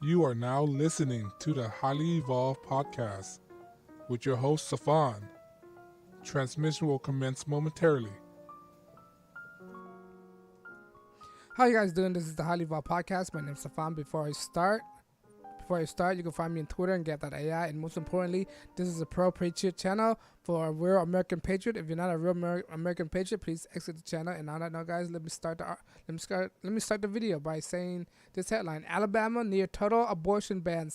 You are now listening to the Highly Evolved Podcast with your host, Safan. Transmission will commence momentarily. How you guys doing? This is the Highly Evolved Podcast. My name is Safan. Before I start, you can find me on Twitter and Get.ai. And most importantly, this is a pro-patriot channel for a real American patriot. If you're not a real American patriot, please exit the channel. And on that note, guys, let me start the video by saying this headline: Alabama near total abortion ban.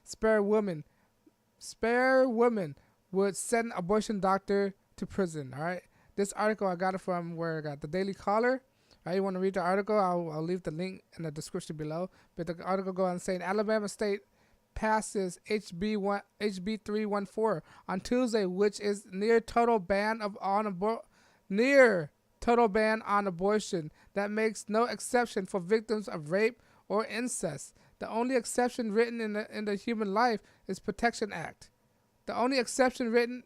Spare women would send abortion doctor to prison. All right. This article I got it from where I got the Daily Caller. Right, you want to read the article? I'll leave the link in the description below. But the article goes on saying Alabama state passes HB 314 on Tuesday, which is near total ban on abortion that makes no exception for victims of rape or incest. The only exception written in the Human Life is Protection Act. The only exception written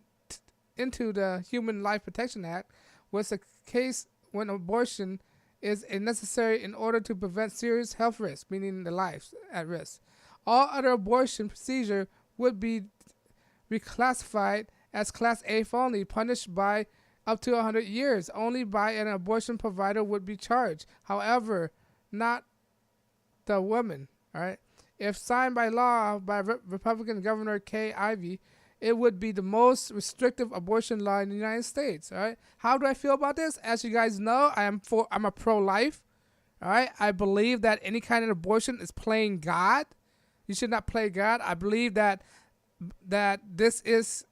into the Human Life Protection Act was a case when abortion is necessary in order to prevent serious health risks, meaning the lives at risk. All other abortion procedure would be reclassified as Class A felony, punished by up to 100 years. Only by an abortion provider would be charged. However, not the woman. All right. If signed by law by Republican Governor Kay Ivey, it would be the most restrictive abortion law in the United States. All right. How do I feel about this? As you guys know, I'm a pro-life. All right. I believe that any kind of abortion is playing God. You should not play God. I believe that this is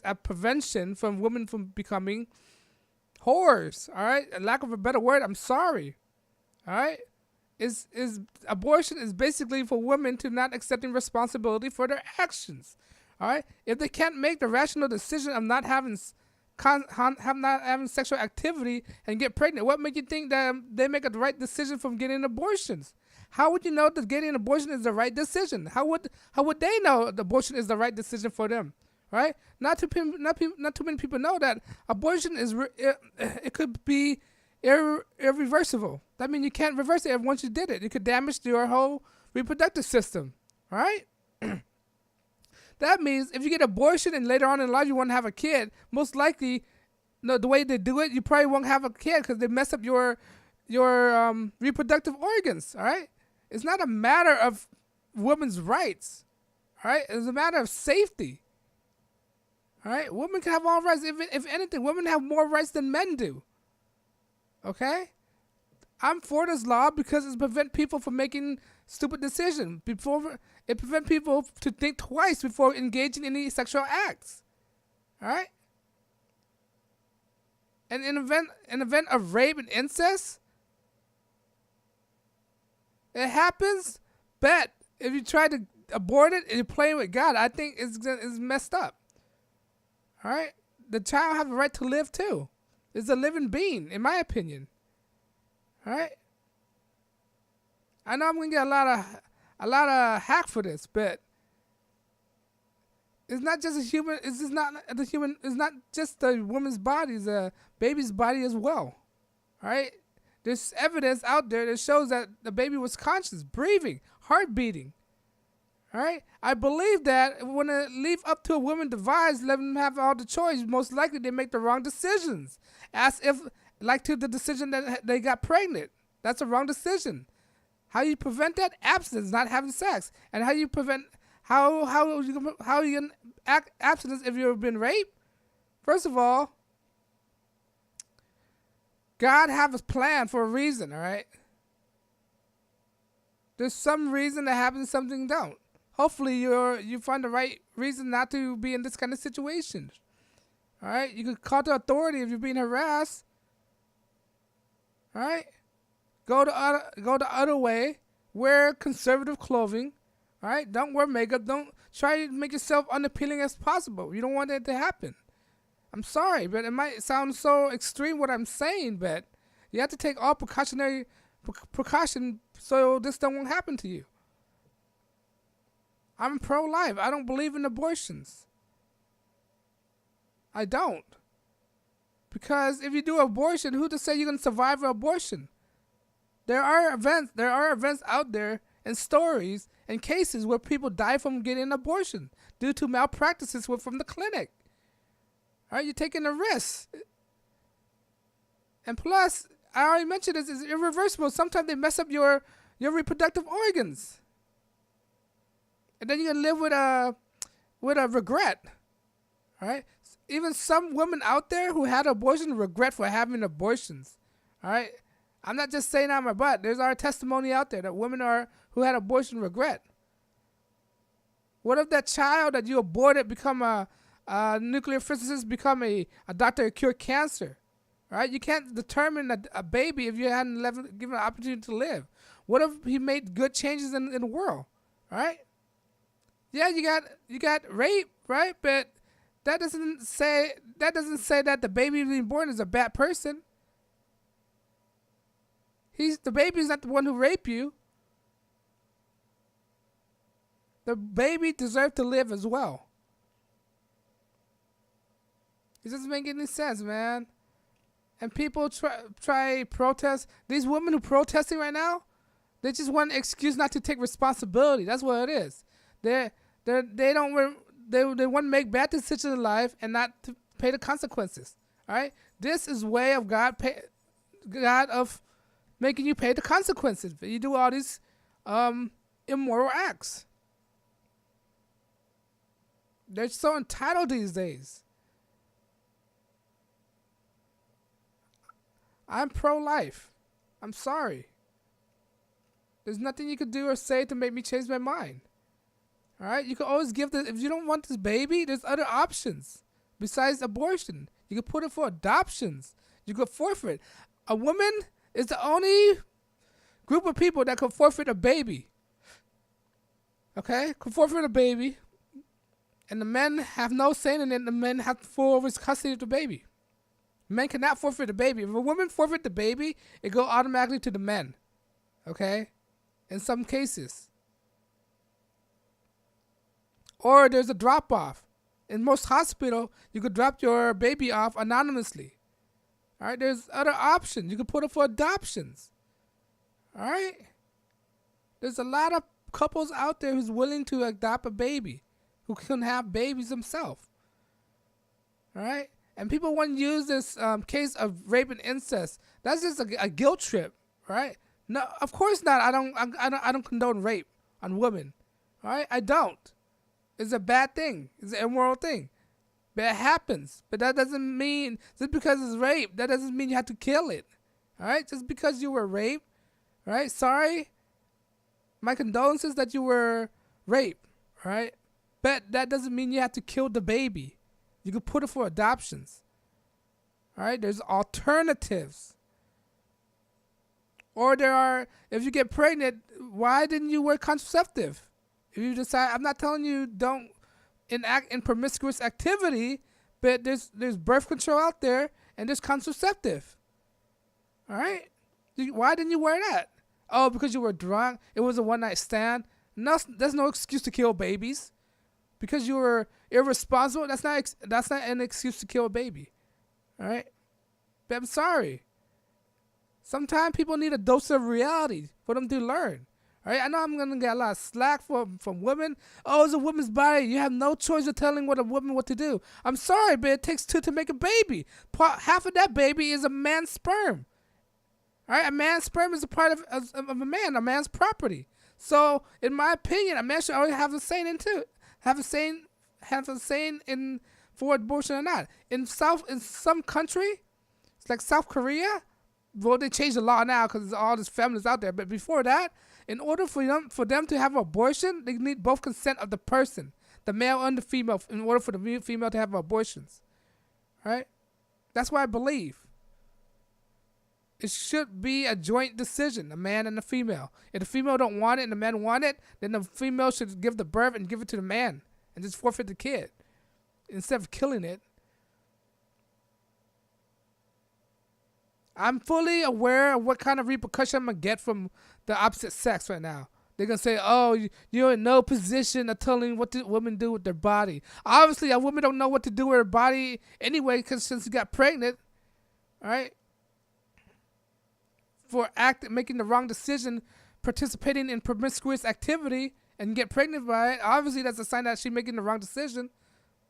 a prevention from women from becoming whores. All right. A lack of a better word, I'm sorry. All right. Abortion is basically for women to not accepting responsibility for their actions. All right, if they can't make the rational decision of not having sexual activity and get pregnant, what makes you think that they make the right decision from getting abortions? How would you know that getting an abortion is the right decision? How would they know the abortion is the right decision for them? Right? Not too many people know that abortion it could be irreversible. That means you can't reverse it once you did it. It could damage your whole reproductive system. All right? That means if you get abortion and later on in life you want to have a kid, most likely, the way they do it, you probably won't have a kid because they mess up your reproductive organs. All right? It's not a matter of women's rights. All right? It's a matter of safety. All right? Women can have all rights. If anything, women have more rights than men do. Okay? I'm for this law because it prevents people from making stupid decisions. It prevents people to think twice before engaging in any sexual acts. All right? And in event of rape and incest, it happens. Bet if you try to abort it and you're playing with God, I think it's messed up. All right? The child has a right to live too. It's a living being, in my opinion. All right. I know I'm gonna get a lot of hack for this, but it's not just a human. It's just not the human. It's not just the woman's body. It's a baby's body as well. All right. There's evidence out there that shows that the baby was conscious, breathing, heart beating. All right. I believe that when they leave up to a woman device, let them have all the choice. Most likely they make the wrong decisions. As if, like to the decision that they got pregnant. That's a wrong decision. How you prevent that? Abstinence, not having sex. And how you prevent, how you can act abstinence if you've been raped? First of all, God have a plan for a reason, all right? There's some reason that happens, something don't. Hopefully you find the right reason not to be in this kind of situation. All right? You can call the authority if you're being harassed. All right? Go the other way. Wear conservative clothing. All right? Don't wear makeup. Don't try to make yourself unappealing as possible. You don't want that to happen. I'm sorry, but it might sound so extreme what I'm saying, but you have to take all precaution so this won't happen to you. I'm pro-life. I don't believe in abortions. I don't. Because if you do abortion, who to say you're going to survive an abortion? There are events out there and stories and cases where people die from getting an abortion due to malpractices from the clinic. All right, you're taking a risk. And plus, I already mentioned this, is irreversible. Sometimes they mess up your reproductive organs. And then you're going to live with a regret. All right? Even some women out there who had abortion regret for having abortions. All right? I'm not just saying on my butt. There's our testimony out there that women who had abortion regret. What if that child that you aborted become a nuclear physicist, become a doctor to cure cancer? All right? You can't determine a baby if you hadn't given an opportunity to live. What if he made good changes in the world? All right? Yeah, you got rape, right? But that doesn't say that the baby being born is a bad person. The baby's not the one who raped you. The baby deserves to live as well. It doesn't make any sense, man. And people try protest. These women who are protesting right now, they just want an excuse not to take responsibility. That's what it is. They want to make bad decisions in life and not to pay the consequences. All right, this is way of God of making you pay the consequences. You do all these immoral acts. They're so entitled these days. I'm pro-life. I'm sorry. There's nothing you could do or say to make me change my mind. All right? You can always give if you don't want this baby, there's other options besides abortion. You can put it for adoptions. You could forfeit. A woman is the only group of people that could forfeit a baby. Okay? Could forfeit a baby. And the men have no say in it. The men have full custody of the baby. Men cannot forfeit the baby. If a woman forfeit the baby, it goes automatically to the men. Okay? In some cases. Or there's a drop-off. In most hospitals, you could drop your baby off anonymously. All right? There's other options. You could put it for adoptions. All right? There's a lot of couples out there who's willing to adopt a baby, who can have babies themselves. All right? And people want to use this case of rape and incest. That's just a guilt trip, right? No, of course not. I don't condone rape on women. All right? I don't. It's a bad thing. It's an immoral thing. But it happens. But that doesn't mean, just because it's rape, that doesn't mean you have to kill it. All right? Just because you were raped, all right? Sorry. My condolences that you were raped, all right? But that doesn't mean you have to kill the baby. You can put it for adoptions. All right? There's alternatives. Or if you get pregnant, why didn't you wear contraceptive? If you decide, I'm not telling you don't enact in promiscuous activity, but there's birth control out there and there's contraceptive. All right? Why didn't you wear that? Oh, because you were drunk. It was a one-night stand. No, there's no excuse to kill babies. Because you were irresponsible, that's not an excuse to kill a baby. All right? But I'm sorry. Sometimes people need a dose of reality for them to learn. All right? I know I'm going to get a lot of slack from women. Oh, it's a woman's body. You have no choice of telling a woman what to do. I'm sorry, but it takes two to make a baby. Half of that baby is a man's sperm. All right? A man's sperm is a part of a man, a man's property. So, in my opinion, a man should always have a say into it. Have a saying in for abortion or not. In some country, it's like South Korea. Well, they changed the law now because all these families out there. But before that, in order for them to have an abortion, they need both consent of the person, the male and the female, in order for the female to have abortions. Right? That's what I believe. It should be a joint decision, a man and a female. If the female don't want it and the man want it, then the female should give the birth and give it to the man and just forfeit the kid instead of killing it. I'm fully aware of what kind of repercussion I'm going to get from the opposite sex right now. They're going to say, oh, you're in no position of telling what women do with their body. Obviously, a woman don't know what to do with her body anyway because since she got pregnant, all right? For making the wrong decision participating in promiscuous activity and get pregnant by it, obviously that's a sign that she's making the wrong decision.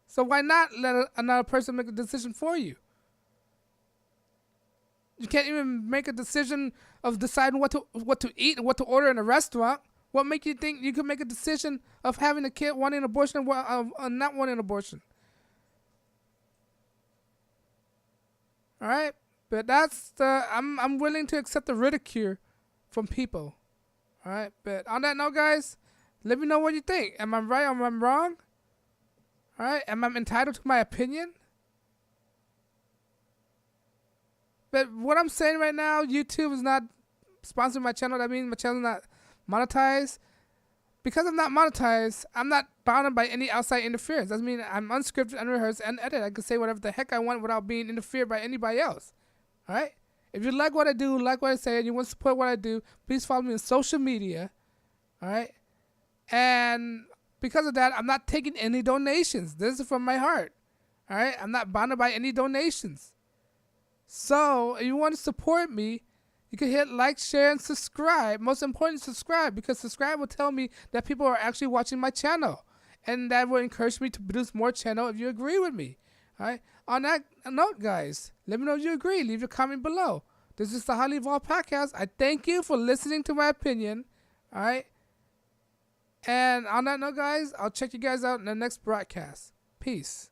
So why not let another person make a decision for you? You can't even make a decision of deciding what to eat and what to order in a restaurant. What makes you think you can make a decision of having a kid, wanting an abortion, and not wanting an abortion? All right, but I'm willing to accept the ridicule from people. All right, but on that note, guys, let me know what you think. Am I right or am I wrong? All right, am I entitled to my opinion? But what I'm saying right now, YouTube is not sponsoring my channel. That means my channel is not monetized. Because I'm not monetized, I'm not bound by any outside interference. That means I'm unscripted, unrehearsed, and edited. I can say whatever the heck I want without being interfered by anybody else. All right? If you like what I do, like what I say, and you want to support what I do, please follow me on social media. All right? And because of that, I'm not taking any donations. This is from my heart. All right? I'm not bound by any donations. So, if you want to support me, you can hit like, share, and subscribe. Most important, subscribe, because subscribe will tell me that people are actually watching my channel. And that will encourage me to produce more channel if you agree with me. All right? On that note, guys, let me know if you agree. Leave your comment below. This is the Highly Evolved Podcast. I thank you for listening to my opinion. All right? And on that note, guys, I'll check you guys out in the next broadcast. Peace.